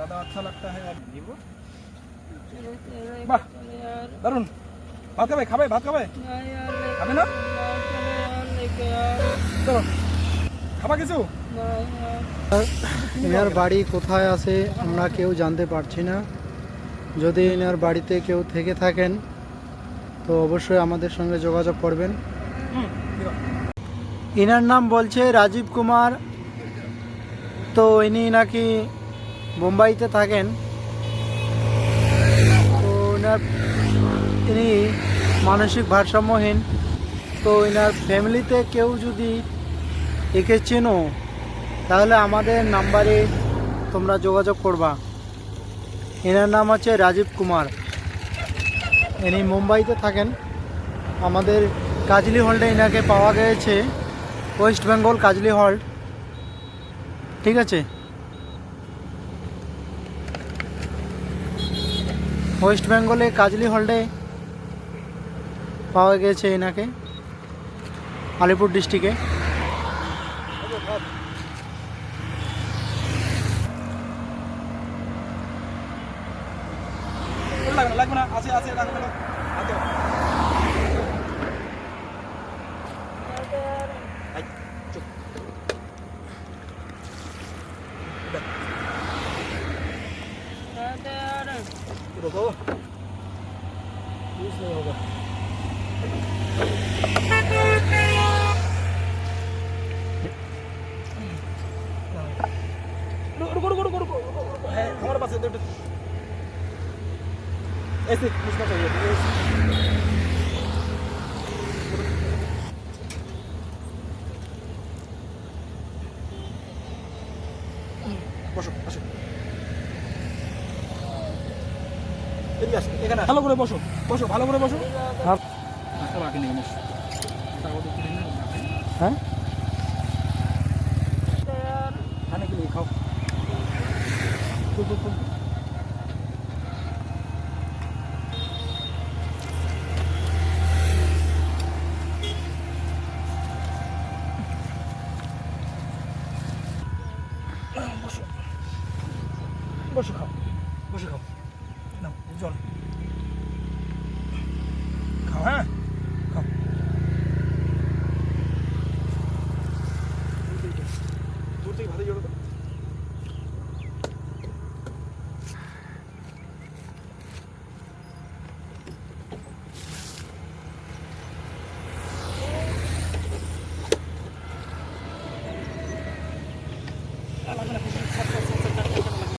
ज़्यादा अच्छा लगता है यार जीवो বাহ দারুন ভাত খাবে খাবে না চলো খাবা কিছু এনার বাড়ি কোথায় আছে আমরা কেউ জানতে পারছি না। যদি এনার বাড়িতে কেউ থেকে থাকেন তো অবশ্যই আমাদের সঙ্গে যোগাযোগ করবেন। এনার নাম বলছে রাজীব কুমার। তো ইনি নাকি মুম্বাইতে থাকেন। তো ইনি মানসিক ভারসাম্যহীন। তো এনার ফ্যামিলিতে কেউ যদি একে চেনো তাহলে আমাদের নাম্বারে তোমরা যোগাযোগ করবা। এনার নাম হচ্ছে রাজীব কুমার। ইনি মুম্বাইতে থাকেন। আমাদের কাজলি হল্টে এনাকে পাওয়া গিয়েছে, ওয়েস্ট বেঙ্গল কাজলি হল্ট। ঠিক আছে, ওয়েস্ট বেঙ্গলে কাজলি হল্টে পাওয়া গিয়েছে এনাকে, আলিপুর ডিস্ট্রিক্টে। লাগবে না আছে আছে লাগবে না আতো চুপ रुको यूज नहीं होगा रुको है हमारे पास ऐसे पूछना चाहिए বসো বসো এদিকে আসো এখানে ভালো করে বসো বসো ভালো করে বসো আচ্ছা বাকি নেই বসো হ্যাঁ खाने के लिए खाओ বসো খাও বসে খাও নাও জল খাও হ্যাঁ খাও দূর থেকে ভালো জল